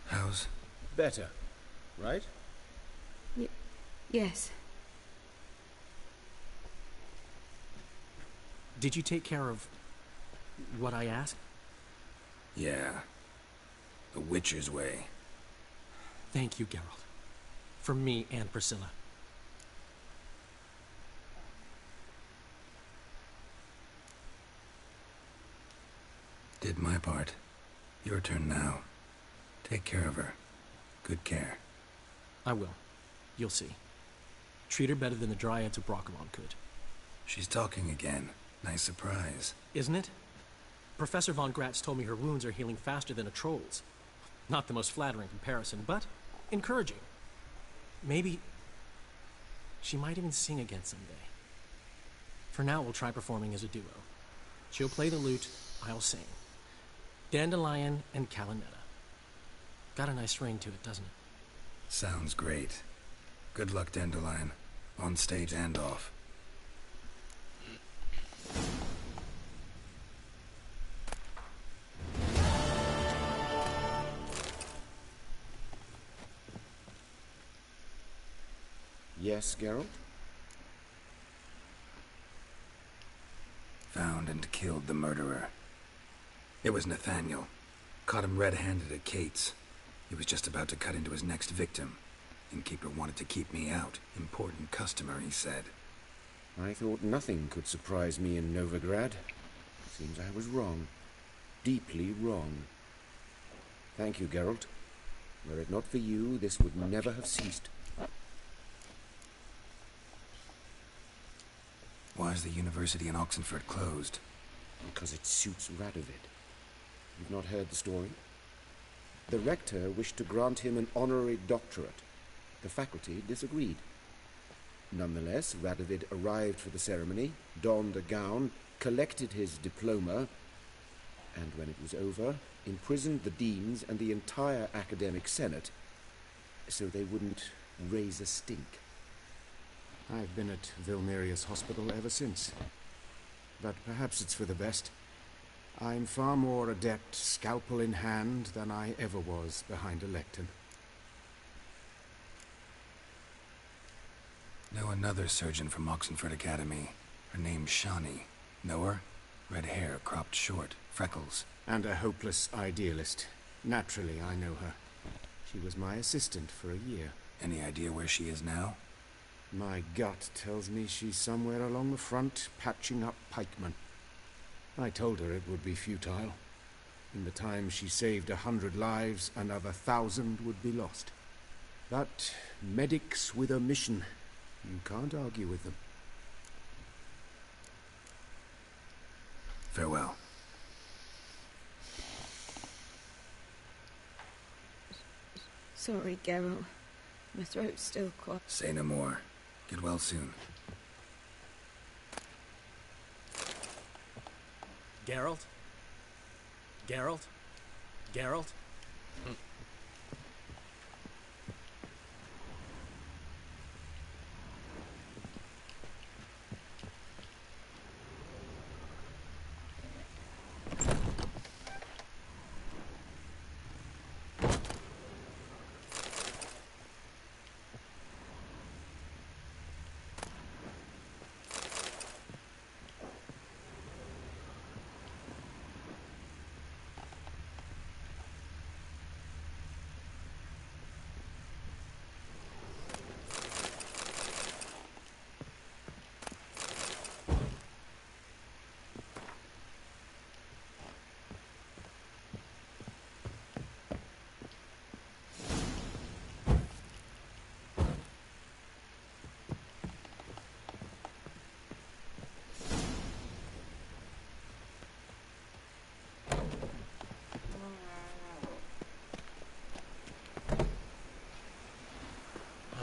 How's... Better, right? Yes. Did you take care of what I asked? Yeah. The Witcher's way. Thank you, Geralt. For me and Priscilla. Did my part. Your turn now. Take care of her. Good care. I will. You'll see. Treat her better than the Dryads of Broccolon could. She's talking again. Nice surprise. Isn't it? Professor von Gratz told me her wounds are healing faster than a troll's. Not the most flattering comparison, but encouraging. Maybe she might even sing again someday. For now, we'll try performing as a duo. She'll play the lute, I'll sing. Dandelion and Calinetta. Got a nice ring to it, doesn't it? Sounds great. Good luck, Dandelion. On stage and off. Yes, Geralt? Found and killed the murderer. It was Nathaniel. Caught him red-handed at Kate's. He was just about to cut into his next victim. Innkeeper wanted to keep me out. Important customer, he said. I thought nothing could surprise me in Novigrad. Seems I was wrong. Deeply wrong. Thank you, Geralt. Were it not for you, this would never have ceased. Why is the university in Oxenford closed? Because it suits Radovid. You've not heard the story? The rector wished to grant him an honorary doctorate. The faculty disagreed. Nonetheless, Radovid arrived for the ceremony, donned a gown, collected his diploma, and when it was over, imprisoned the deans and the entire academic senate so they wouldn't raise a stink. I've been at Vilmerius Hospital ever since. But perhaps it's for the best. I'm far more adept scalpel in hand than I ever was behind a lectern. Know another surgeon from Oxenford Academy. Her name's Shani. Know her? Red hair, cropped short, freckles. And a hopeless idealist. Naturally, I know her. She was my assistant for a year. Any idea where she is now? My gut tells me she's somewhere along the front, patching up pikemen. I told her it would be futile. In the time she saved 100 lives, another 1,000 would be lost. But medics with a mission, you can't argue with them. Farewell. Sorry, Geralt. My throat's still quite... Say no more. Get well soon. Geralt? Geralt? Geralt?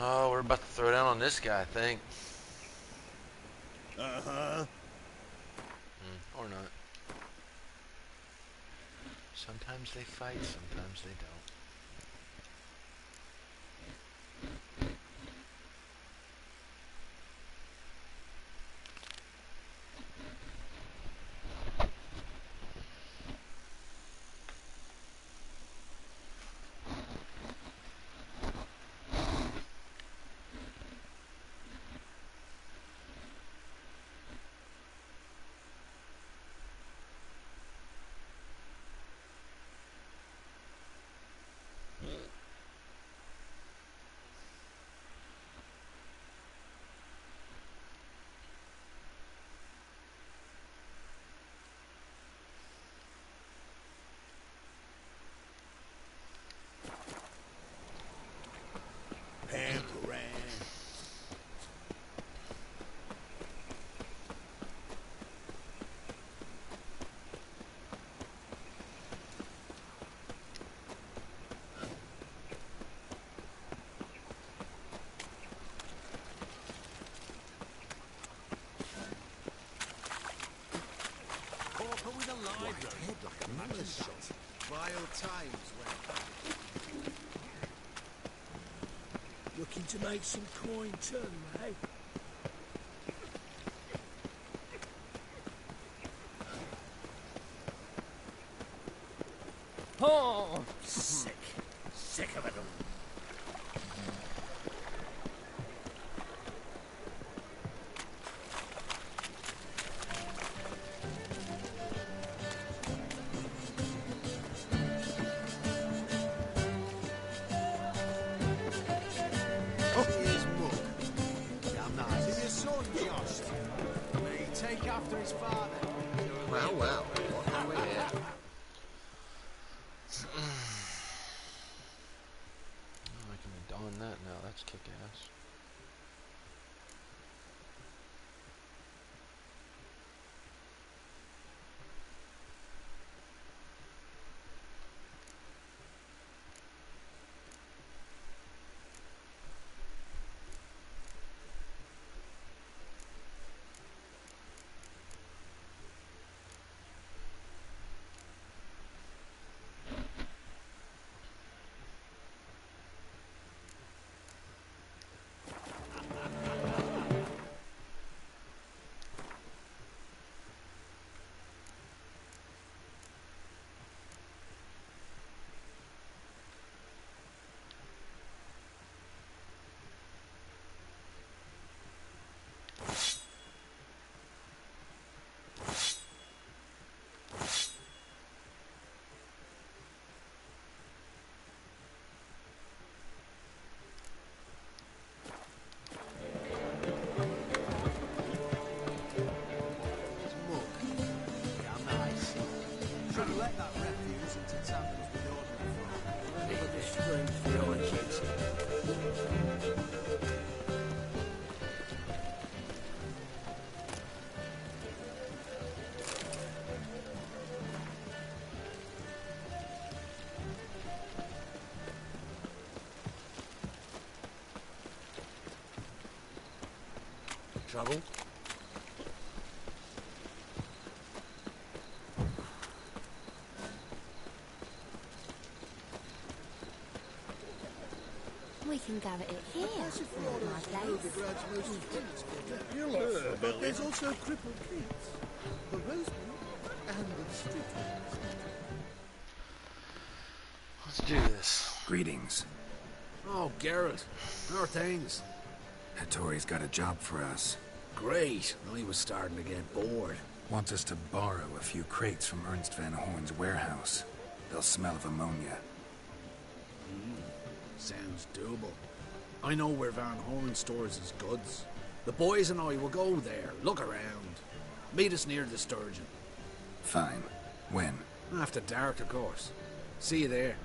Oh, we're about to throw down on this guy, I think. Uh-huh. Or not. Sometimes they fight, sometimes they don't. Pampering. Corker with a library. Head like a mallet shot. Vile times when... Looking to make some coin too, eh? Oh, sick. Sick of it all. Here's Mook. Damn nice. Is your son just? May he take after his father. Well, well. What have we here? Oh, I can don that now. That's kick-ass. trouble? We can go at it here. My place. But there's also crippled kids, the Rosewood and the street. Let's do this. Greetings. Oh, Garrett. How are things? Hattori's got a job for us. Great. I was starting to get bored. Wants us to borrow a few crates from Ernst Van Horn's warehouse. They'll smell of ammonia. Sounds doable. I know where Van Horn stores his goods. The boys and I will go there, look around. Meet us near the Sturgeon. Fine. When? After dark, of course. See you there.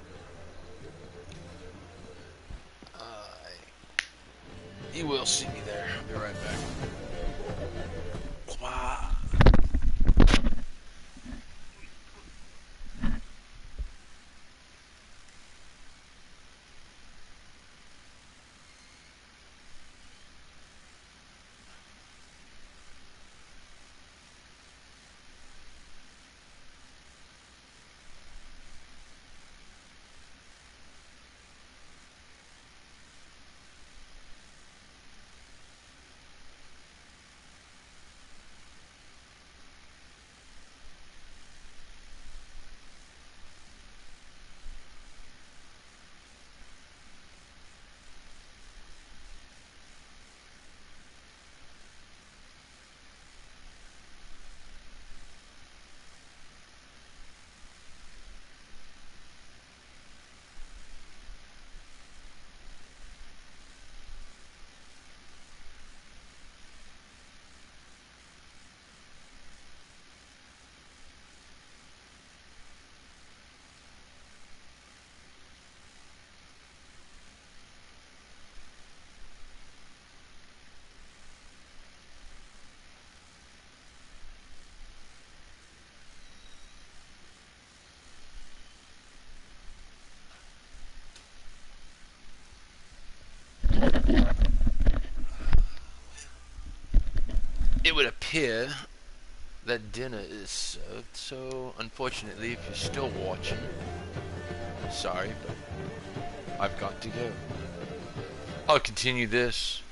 You will see me there. I'll be right back. Wow. It would appear that dinner is served, so unfortunately, if you're still watching, sorry, but I've got to go. I'll continue this